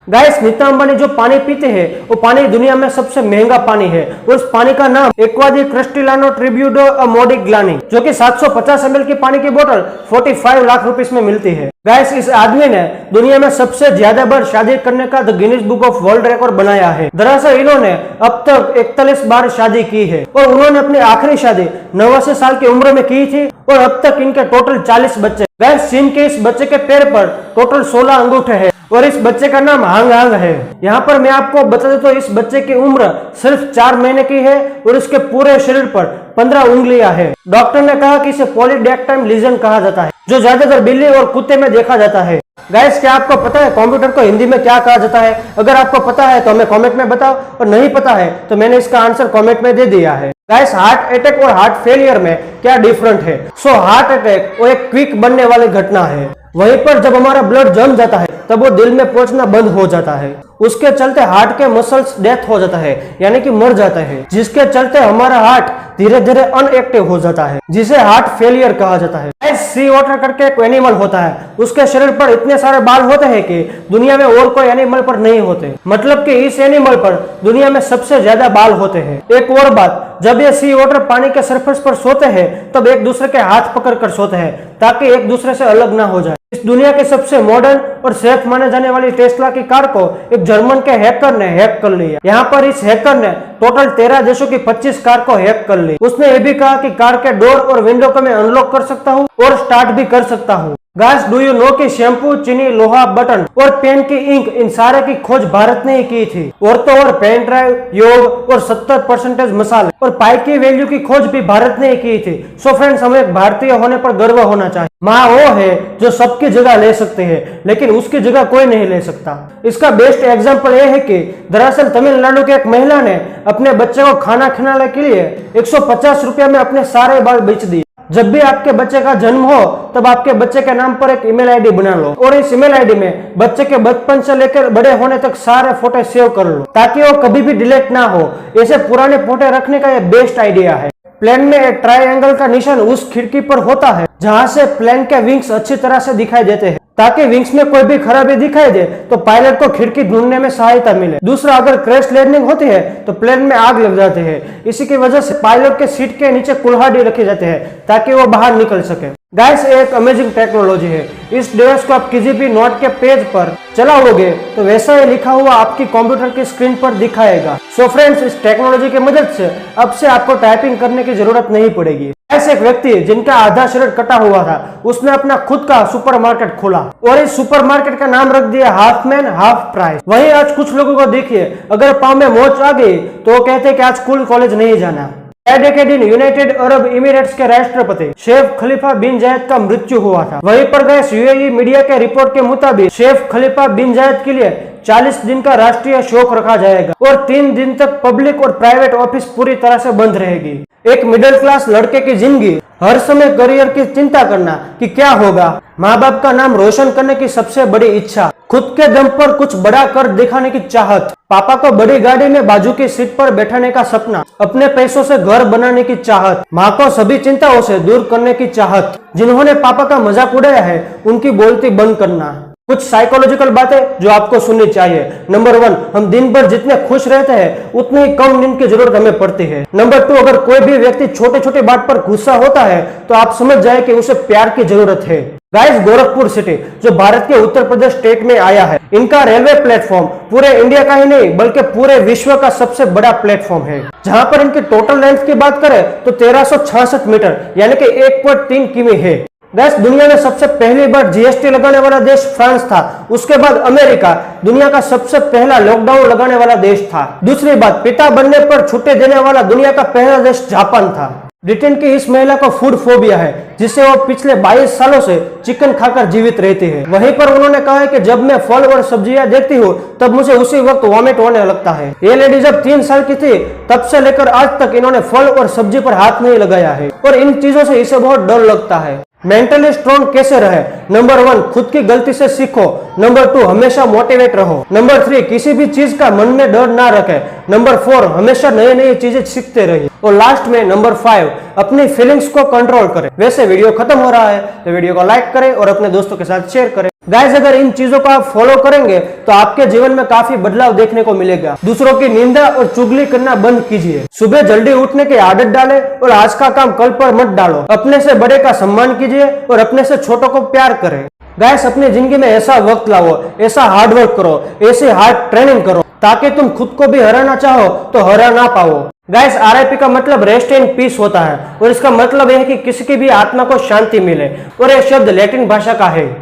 Guys, Nita Ambani जो पानी पीते हैं वो पानी दुनिया में सबसे महंगा पानी है। उस पानी का नाम एक्वा क्रिस्टलानो ट्रिब्यूटो मोडिग्लानी, जो कि 750 ml की पानी की बोतल 45 लाख रुपीस में मिलती है। गाइस, इस आदमी ने दुनिया में सबसे ज्यादा बार शादी करने का the Guinness book of world record बनाया है। दरअसल इन्होंने अब तक 41 बार शादी की है और उन्होंने अपनी आखिरी शादी 89 साल की उम्र में की थी और अब तक इनके टोटल 40 बच्चे। गाइस, चीन के इस बच्चे के पैर पर टोटल 16 अंगूठे हैं और इस बच्चे का नाम हांग हांग है। यहाँ पर मैं आपको बता दूं तो इस बच्चे की उम्र सिर्फ 4 महीने की है और इसके पूरे शरीर पर 15 उंगलियां हैं। डॉक्टर ने कहा कि इसे पॉलीडैक्टाइल लीजन कहा जाता है, जो ज्यादातर बिल्ली और कुत्ते में देखा जाता है। गाइस, क्या आपको पता है कंप्यूटर को हिंदी में क्या कहा जाता है? अगर आपको पता है तो हमें कमेंट में बताओ और नहीं पता है तो मैंने इसका आंसर कमेंट में दे दिया है। गाइस, हार्ट अटैक और हार्ट फेलियर में क्या डिफरेंट है? हार्ट अटैक वो एक क्विक बनने वाली घटना है। वहीं पर जब हमारा ब्लड जम जाता है तब वो दिल में पहुंचना बंद हो जाता है। उसके चलते हार्ट के मसल्स डेथ हो जाता है, यानी कि मर जाता है, जिसके चलते हमारा हार्ट धीरे धीरे अनएक्टिव हो जाता है, जिसे हार्ट फेलियर कहा जाता है। सी ओटर करके एक एनिमल होता है, उसके शरीर पर इतने सारे बाल होते हैं कि दुनिया में और कोई एनिमल पर नहीं होते। मतलब कि इस एनिमल पर दुनिया में सबसे ज्यादा बाल होते हैं। एक और बात, जब ये सी ओटर पानी के सरफेस पर सोते हैं तब एक दूसरे के हाथ पकड़ कर सोते हैं ताकि एक दूसरे से अलग ना हो जाए। इस दुनिया के सबसे मॉडर्न और सेफ माने जाने वाली टेस्ला की कार को एक जर्मन के हैकर ने हैक कर लिया। यहाँ पर इस हैकर ने टोटल 13 देशों की 25 कार को हैक कर ली। उसने ये भी कहा कि कार के डोर और विंडो को मैं अनलॉक कर सकता हूँ और स्टार्ट भी कर सकता हूँ। गाइस, डू यू नो कि शैम्पू, चीनी, लोहा, बटन और पेन की इंक, इन सारे की खोज भारत ने ही की थी। और तो और पेन ड्राइव, योग और 70% मसाले और पाई की वैल्यू की खोज भी भारत ने ही की थी। सो फ्रेंड्स, हमें एक भारतीय होने पर गर्व होना चाहिए। माँ वो है जो सबकी जगह ले सकते हैं, लेकिन उसकी जगह कोई नहीं ले सकता। इसका बेस्ट एग्जाम्पल ये है कि दरअसल तमिलनाडु की एक महिला ने अपने बच्चे को खाना खिलाने के लिए 150 रुपया में अपने सारे बाल बेच दिए। जब भी आपके बच्चे का जन्म हो तब आपके बच्चे के नाम पर एक ईमेल आईडी बना लो और इस ईमेल आईडी में बच्चे के बचपन से लेकर बड़े होने तक सारे फोटो सेव कर लो ताकि वो कभी भी डिलीट ना हो। ऐसे पुराने फोटो रखने का ये बेस्ट आइडिया है। प्लेन में एक ट्रायंगल का निशान उस खिड़की पर होता है जहां से प्लेन के विंग्स अच्छी तरह से दिखाई देते हैं, ताकि विंग्स में कोई भी खराबी दिखाई दे तो पायलट को खिड़की ढूंढने में सहायता मिले। दूसरा, अगर क्रैश लैंडिंग होती है तो प्लेन में आग लग जाती है। इसी की वजह से पायलट के सीट के नीचे कुल्हाड़ी रखे जाते हैं ताकि वो बाहर निकल सके। गाइस, एक अमेजिंग टेक्नोलॉजी है। इस डिवाइस को आप किसी भी नोट के पेज पर चलाओगे तो वैसा ही लिखा हुआ आपकी कंप्यूटर की स्क्रीन पर दिखाएगा। सो फ्रेंड्स, इस टेक्नोलॉजी की मदद से अब से आपको टाइपिंग करने की जरूरत नहीं पड़ेगी। ऐसे एक व्यक्ति जिनका आधा शरीर कटा हुआ था, उसने अपना खुद का सुपरमार्केट खोला और इस सुपरमार्केट का नाम रख दिया हाफ मैन हाफ प्राइस। वहीं आज कुछ लोगों को देखिए, अगर पाँव में मोच आ गई तो वो कहते हैं कि आज स्कूल कॉलेज नहीं जाना। के दिन यूनाइटेड अरब इमिरेट्स के राष्ट्रपति शेख खलीफा बिन जायद का मृत्यु हुआ था। वहीं पर गाइस, यूएई मीडिया के रिपोर्ट के मुताबिक शेख खलीफा बिन जायद के लिए 40 दिन का राष्ट्रीय शोक रखा जाएगा और 3 दिन तक पब्लिक और प्राइवेट ऑफिस पूरी तरह से बंद रहेगी। एक मिडिल क्लास लड़के की जिंदगी, हर समय करियर की चिंता करना कि क्या होगा, माँ बाप का नाम रोशन करने की सबसे बड़ी इच्छा, खुद के दम पर कुछ बड़ा कर दिखाने की चाहत, पापा को बड़ी गाड़ी में बाजू की सीट पर बैठाने का सपना, अपने पैसों से घर बनाने की चाहत, माँ को सभी चिंताओं से दूर करने की चाहत, जिन्होंने पापा का मजाक उड़ाया है उनकी बोलती बंद करना। कुछ साइकोलॉजिकल बातें जो आपको सुननी चाहिए। नंबर 1, हम दिन भर जितने खुश रहते हैं उतनी ही कम नींद की जरूरत हमें पड़ती है। नंबर 2, अगर कोई भी व्यक्ति छोटे छोटे बात पर गुस्सा होता है तो आप समझ जाए कि उसे प्यार की जरूरत है। गाइस, गोरखपुर सिटी जो भारत के उत्तर प्रदेश स्टेट में आया है, इनका रेलवे प्लेटफॉर्म पूरे इंडिया का ही नहीं बल्कि पूरे विश्व का सबसे बड़ा प्लेटफॉर्म है, जहां पर इनकी टोटल लेंथ की बात करें तो 1366 मीटर यानी कि 1.3 किमी है। गाइस, दुनिया में सबसे पहली बार जीएसटी लगाने वाला देश फ्रांस था। उसके बाद अमेरिका दुनिया का सबसे पहला लॉकडाउन लगाने वाला देश था। दूसरी बात, पिता बनने पर छुट्टी देने वाला दुनिया का पहला देश जापान था। ब्रिटेन की इस महिला को फूड फोबिया है, जिससे वो पिछले 22 सालों से चिकन खाकर जीवित रहती है। वहीं पर उन्होंने कहा है कि जब मैं फल और सब्जियां देखती हूँ तब मुझे उसी वक्त वॉमिट होने लगता है। ये लेडी जब 3 साल की थी तब से लेकर आज तक इन्होंने फल और सब्जी पर हाथ नहीं लगाया है और इन चीजों से इसे बहुत डर लगता है। मेंटली स्ट्रॉन्ग कैसे रहे? नंबर 1, खुद की गलती से सीखो। नंबर 2, हमेशा मोटिवेट रहो। नंबर 3, किसी भी चीज का मन में डर ना रखे। नंबर 4, हमेशा नई नई चीजें सीखते रहिए। और लास्ट में नंबर 5, अपनी फीलिंग्स को कंट्रोल करें। वैसे वीडियो खत्म हो रहा है तो वीडियो को लाइक करें और अपने दोस्तों के साथ शेयर करें। गाइस अगर इन चीजों को आप फॉलो करेंगे तो आपके जीवन में काफी बदलाव देखने को मिलेगा। दूसरों की निंदा और चुगली करना बंद कीजिए। सुबह जल्दी उठने की आदत डालें और आज का काम कल पर मत डालो। अपने से बड़े का सम्मान कीजिए और अपने से छोटों को प्यार करें। गाइस अपनी जिंदगी में ऐसा वक्त लाओ, ऐसा हार्ड वर्क करो, ऐसी हार्ड ट्रेनिंग करो ताकि तुम खुद को भी हराना चाहो तो हरा ना पाओ। गाइस RIP का मतलब रेस्ट इन पीस होता है और इसका मतलब यह है कि किसी की भी आत्मा को शांति मिले और यह शब्द लैटिन भाषा का है।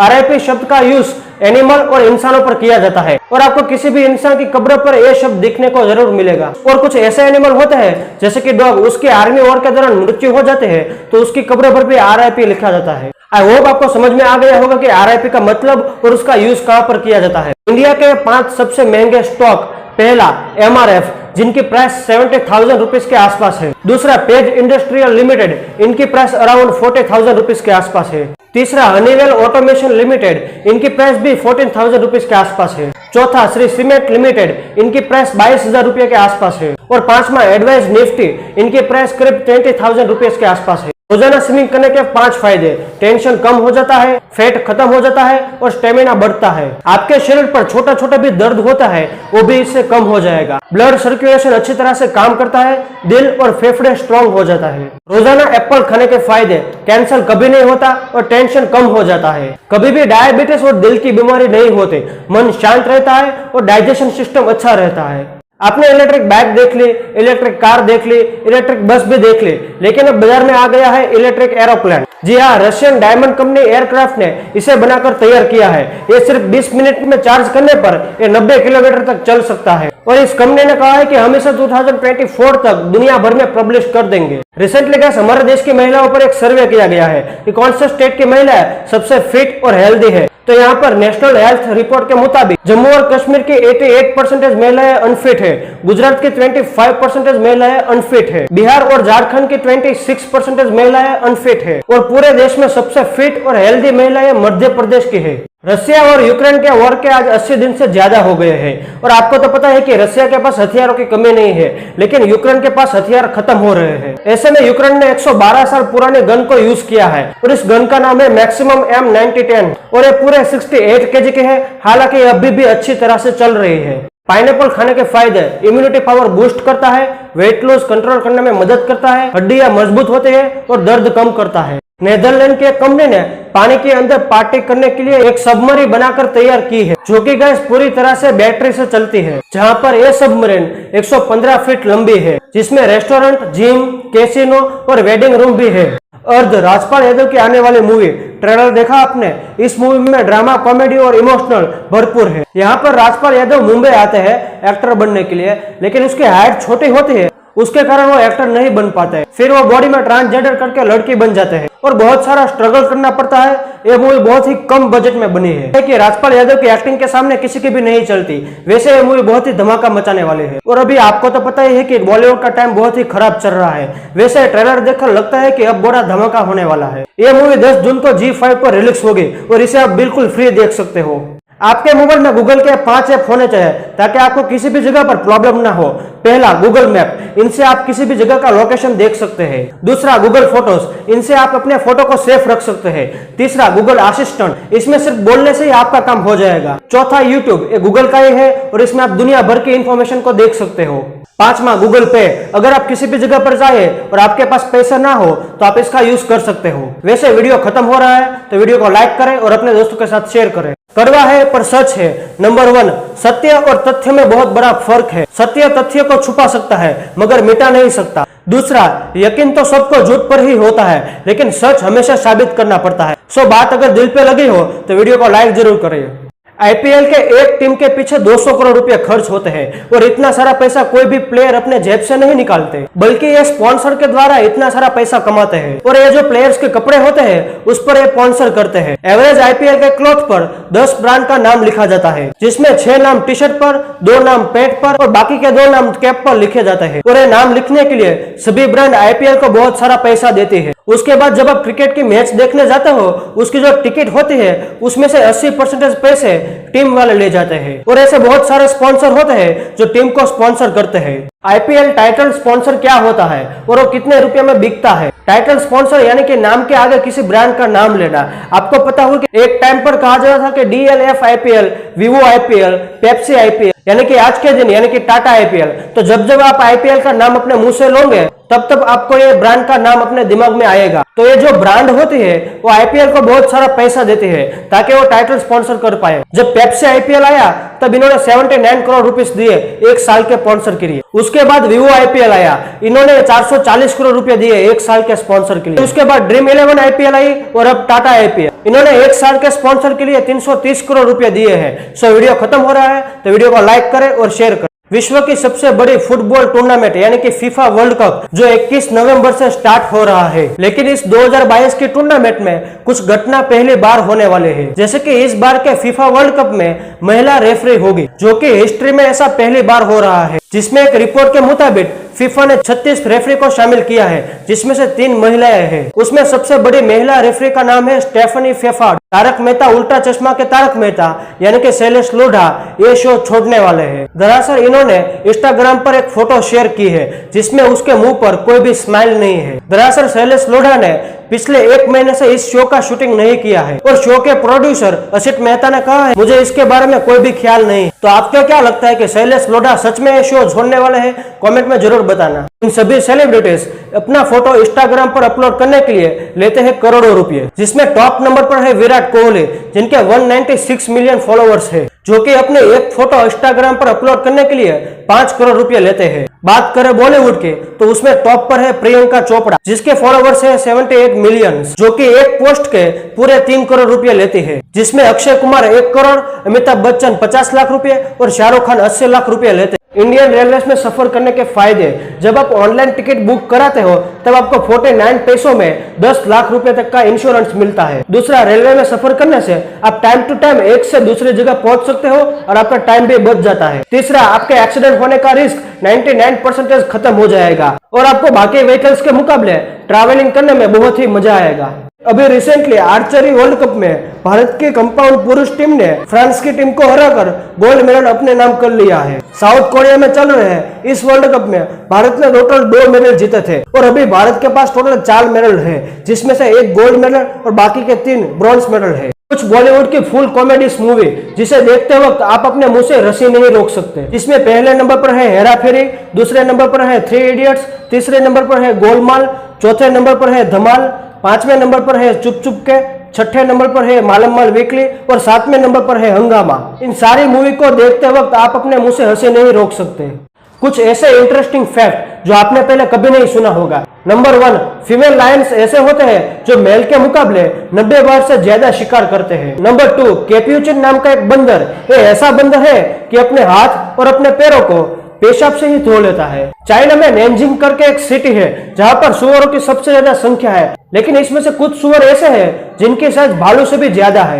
RIP शब्द का यूज एनिमल और इंसानों पर किया जाता है और आपको किसी भी इंसान की कब्र पर यह शब्द दिखने को जरूर मिलेगा। और कुछ ऐसे एनिमल होते हैं जैसे कि डॉग, उसकी आर्मी वॉर के दौरान मृत्यु हो जाते हैं तो उसकी कब्र पर भी RIP लिखा जाता है। आई होप आपको समझ में आ गया होगा कि RIP का मतलब और उसका यूज कहां पर किया जाता है। इंडिया के 5 सबसे महंगे स्टॉक, पहला MRF जिनकी प्राइस 70,000 रुपीज के आसपास है। दूसरा पेज इंडस्ट्रियल लिमिटेड, इनकी प्राइस अराउंड 40,000 रुपीज के आसपास है। तीसरा हनीवेल ऑटोमेशन लिमिटेड, इनकी प्राइस भी 14,000 रुपीज के आसपास है। चौथा श्री सीमेंट लिमिटेड, इनकी प्राइस 22,000 रुपए के आसपास है। और पांचवा एडवाइस निफ्टी, इनकी प्राइस करीब 20,000 रुपीज के आसपास है। रोजाना स्विमिंग करने के 5 फायदे, टेंशन कम हो जाता है, फैट खत्म हो जाता है और स्टेमिना बढ़ता है। आपके शरीर पर छोटा छोटा भी दर्द होता है वो भी इससे कम हो जाएगा। ब्लड सर्कुलेशन अच्छी तरह से काम करता है, दिल और फेफड़े स्ट्रांग हो जाता है। रोजाना एप्पल खाने के फायदे, कैंसर कभी नहीं होता और टेंशन कम हो जाता है। कभी भी डायबिटीज और दिल की बीमारी नहीं होती, मन शांत रहता है और डाइजेशन सिस्टम अच्छा रहता है। आपने इलेक्ट्रिक बाइक देख ली, इलेक्ट्रिक कार देख ली, इलेक्ट्रिक बस भी देख ली, लेकिन अब बाजार में आ गया है इलेक्ट्रिक एरोप्लेन। जी हाँ, रशियन डायमंड कंपनी एयरक्राफ्ट ने इसे बनाकर तैयार किया है। ये सिर्फ 20 मिनट में चार्ज करने पर ये 90 किलोमीटर तक चल सकता है और इस कंपनी ने कहा है कि हम इसे 2024 तक दुनिया भर में पब्लिश कर देंगे। रिसेंटली गाइस हमारे देश की महिलाओं पर एक सर्वे किया गया है कि कौन से स्टेट की महिलाएं सबसे फिट और हेल्दी है। तो यहाँ पर नेशनल हेल्थ रिपोर्ट के मुताबिक जम्मू और कश्मीर की 88% महिलाएं अनफिट है, गुजरात की 25% महिलाएं अनफिट है, बिहार और झारखंड की 26% महिलाएं अनफिट है और पूरे देश में सबसे फिट और हेल्दी महिलाएं मध्य प्रदेश की है। रशिया और यूक्रेन के वॉर के आज 80 दिन से ज्यादा हो गए हैं और आपको तो पता है कि रशिया के पास हथियारों की कमी नहीं है, लेकिन यूक्रेन के पास हथियार खत्म हो रहे हैं। ऐसे में यूक्रेन ने 112 साल पुराने गन को यूज किया है और इस गन का नाम है मैक्सिमम M9010 और ये पूरे 68 kg के है। हालांकि अभी भी अच्छी तरह से चल रही है। पाइनएप्पल खाने के फायदे, इम्यूनिटी पावर बूस्ट करता है, वेट लॉस कंट्रोल करने में मदद करता है, हड्डियां मजबूत होती है और दर्द कम करता है। नेदरलैंड की एक कंपनी ने पानी के अंदर पार्टी करने के लिए एक सबमरीन बनाकर तैयार की है जो कि गैस पूरी तरह से बैटरी से चलती है, जहां पर यह सबमरीन 115 फीट लंबी है, जिसमें रेस्टोरेंट, जिम, कैसीनो और वेडिंग रूम भी है। अर्ध राजपाल यादव की आने वाली मूवी ट्रेलर देखा आपने? इस मूवी में ड्रामा, कॉमेडी और इमोशनल भरपूर है। यहाँ पर राजपाल यादव मुंबई आते हैं एक्टर बनने के लिए, लेकिन उसकी हाइट छोटी होती है, उसके कारण वो एक्टर नहीं बन पाते हैं। फिर वो बॉडी में ट्रांसजेंडर करके लड़की बन जाते हैं और बहुत सारा स्ट्रगल करना पड़ता है। ये मूवी बहुत ही कम बजट में बनी है कि राजपाल यादव की एक्टिंग के सामने किसी की भी नहीं चलती। वैसे ये मूवी बहुत ही धमाका मचाने वाली है और अभी आपको तो पता ही है कि बॉलीवुड का टाइम बहुत ही खराब चल रहा है। वैसे ट्रेलर देखकर लगता है कि अब बड़ा धमाका होने वाला है। ये मूवी 10 जून को G5 पर रिलीज होगी और इसे आप बिल्कुल फ्री देख सकते हो। आपके मोबाइल में गूगल के 5 ऐप होने चाहिए ताकि आपको किसी भी जगह पर प्रॉब्लम ना हो। पहला गूगल मैप, इनसे आप किसी भी जगह का लोकेशन देख सकते हैं। दूसरा गूगल फोटोज, इनसे आप अपने फोटो को सेफ रख सकते हैं। तीसरा गूगल असिस्टेंट, इसमें सिर्फ बोलने से ही आपका काम हो जाएगा। चौथा यूट्यूब, ये गूगल का ही है और इसमें आप दुनिया भर की इंफॉर्मेशन को देख सकते हो। पांचवा गूगल पे, अगर आप किसी भी जगह पर जाए और आपके पास पैसा ना हो तो आप इसका यूज कर सकते हो। वैसे वीडियो खत्म हो रहा है तो वीडियो को लाइक करें और अपने दोस्तों के साथ शेयर करें। कड़वा है पर सच है। नंबर 1, सत्य और तथ्य में बहुत बड़ा फर्क है। सत्य तथ्य को छुपा सकता है मगर मिटा नहीं सकता। दूसरा, यकीन तो सबको झूठ पर ही होता है, लेकिन सच हमेशा साबित करना पड़ता है। सो बात अगर दिल पे लगी हो तो वीडियो को लाइक जरूर करें। IPL के एक टीम के पीछे 200 करोड़ रुपए खर्च होते हैं और इतना सारा पैसा कोई भी प्लेयर अपने जेब से नहीं निकालते, बल्कि ये स्पॉन्सर के द्वारा इतना सारा पैसा कमाते हैं और ये जो प्लेयर्स के कपड़े होते हैं उस पर ये स्पॉन्सर करते हैं। एवरेज IPL के क्लॉथ पर 10 ब्रांड का नाम लिखा जाता है, जिसमें 6 नाम टी शर्ट पर, 2 नाम पैंट पर और बाकी के 2 नाम कैप पर लिखे जाते हैं। और ये नाम लिखने के लिए सभी ब्रांड IPL को बहुत सारा पैसा देती है। उसके बाद जब आप क्रिकेट की मैच देखने जाते हो, उसकी जो टिकट होती है उसमें से 80% पैसे टीम वाले ले जाते हैं और ऐसे बहुत सारे स्पॉन्सर होते हैं जो टीम को स्पॉन्सर करते हैं। IPL टाइटल स्पॉन्सर क्या होता है और वो कितने रुपए में बिकता है, टाइटल स्पॉन्सर यानी कि नाम के आगे किसी ब्रांड का नाम लेना। आपको पता होगा कि एक टाइम पर कहा जाता था कि DLF IPL, Vivo IPL, Pepsi IPL, यानी कि आज के दिन यानी कि टाटा IPL। तो जब जब आप IPL का नाम अपने मुंह से लोगे तब तब आपको ये ब्रांड का नाम अपने दिमाग में आएगा। तो ये जो ब्रांड होती है वो IPL को बहुत सारा पैसा देती है ताकि वो टाइटल स्पॉन्सर कर पाए। जब पेप्सी IPL आया तब इन्होंने 79 करोड़ रुपीस दिए एक साल के स्पॉन्सर के लिए। उसके बाद Vivo IPL आया, इन्होंने 440 करोड़ रुपए दिए एक साल के स्पॉन्सर के लिए। उसके बाद ड्रीम 11 IPL आई और अब टाटा IPL, इन्होंने एक साल के स्पॉन्सर के लिए 330 करोड़ रुपए दिए हैं। सो वीडियो खत्म हो रहा है तो वीडियो को लाइक करें और शेयर करें। विश्व की सबसे बड़ी फुटबॉल टूर्नामेंट यानी कि फीफा वर्ल्ड कप जो 21 नवंबर से स्टार्ट हो रहा है, लेकिन इस 2022 की टूर्नामेंट में कुछ घटना पहली बार होने वाले हैं। जैसे कि इस बार के फीफा वर्ल्ड कप में महिला रेफरी होगी, जो कि हिस्ट्री में ऐसा पहली बार हो रहा है, जिसमें एक रिपोर्ट के मुताबिक फीफा ने 36 रेफरी को शामिल किया है, जिसमें से 3 महिलाएं हैं। उसमें सबसे बड़ी महिला रेफरी का नाम है स्टेफनी फेफार्ड। तारक मेहता उल्टा चश्मा के तारक मेहता यानी कि शैलेश लोढ़ा ये शो छोड़ने वाले हैं। दरअसल इन्होंने इंस्टाग्राम पर एक फोटो शेयर की है जिसमें उसके मुंह पर कोई भी स्माइल नहीं है। दरअसल शैलेश लोढ़ा ने पिछले 1 महीने से इस शो का शूटिंग नहीं किया है और शो के प्रोड्यूसर असित मेहता ने कहा है मुझे इसके बारे में कोई भी ख्याल नहीं। तो आपको क्या लगता है कि शैलेश लोढ़ा सच में ये शो छोड़ने वाले हैं? कमेंट में जरूर बताना। इन सभी सेलिब्रिटीज अपना फोटो इंस्टाग्राम पर अपलोड करने के लिए लेते हैं करोड़ों रुपए, जिसमें टॉप नंबर पर है विराट कोहली जिनके 196 मिलियन फॉलोअर्स है, जो कि अपने एक फोटो इंस्टाग्राम पर अपलोड करने के लिए 5 करोड़ रुपए लेते हैं। बात करें बॉलीवुड के तो उसमें टॉप पर है प्रियंका चोपड़ा जिसके फॉलोअर्स है 78 मिलियन, जो कि एक पोस्ट के पूरे 3 करोड़ रुपए लेती है, जिसमें अक्षय कुमार 1 करोड़, अमिताभ बच्चन 50 लाख रुपए और शाहरुख खान 80 लाख रुपए लेते हैं। इंडियन रेलवे में सफर करने के फायदे, जब आप ऑनलाइन टिकट बुक कराते हो तब आपको 49 पैसों में 10 लाख रुपए तक का इंश्योरेंस मिलता है। दूसरा, रेलवे में सफर करने से आप टाइम टू टाइम एक से दूसरी जगह पहुंच सकते हो और आपका टाइम भी बच जाता है। तीसरा, आपके एक्सीडेंट होने का रिस्क 99% खत्म हो जाएगा और आपको बाकी व्हीकल्स के मुकाबले ट्रैवलिंग करने में बहुत ही मजा आएगा। अभी रिसेंटली आर्चरी वर्ल्ड कप में भारत की कंपाउंड पुरुष टीम ने फ्रांस की टीम को हराकर गोल्ड मेडल अपने नाम कर लिया है। साउथ कोरिया में चल रहे हैं इस वर्ल्ड कप में भारत ने टोटल 2 मेडल जीते थे और अभी भारत के पास टोटल 4 मेडल है, जिसमें से 1 गोल्ड मेडल और बाकी के 3 ब्रॉन्ज मेडल है। कुछ बॉलीवुड की फुल कॉमेडी मूवी जिसे देखते वक्त आप अपने मुंह से हंसी नहीं रोक सकते, जिसमें पहले नंबर पर है हेरा फेरी, दूसरे नंबर पर है 3 इडियट्स, तीसरे नंबर पर है गोलमाल, चौथे नंबर पर है धमाल, 5वें नंबर पर है चुप चुप के, 6ठे नंबर पर है मालम माल वीकली और 7वें नंबर पर है हंगामा। इन सारी मूवी को देखते वक्त आप अपने मुंह से हंसी नहीं रोक सकते। कुछ ऐसे इंटरेस्टिंग फैक्ट जो आपने पहले कभी नहीं सुना होगा। नंबर 1, फीमेल लायंस ऐसे होते हैं जो मेल के मुकाबले 90 बार से ज्यादा शिकार करते हैं। नंबर 2, कैप्यूचिन नाम का एक बंदर, ये ऐसा बंदर है कि अपने हाथ और अपने पैरों को पेशाब से ही धो लेता है। चाइना में नैनजिंग करके एक सिटी है जहां पर सुअरों की सबसे ज्यादा संख्या है, लेकिन इसमें से कुछ सुअर ऐसे हैं जिनकी साइज भालू से भी ज्यादा है।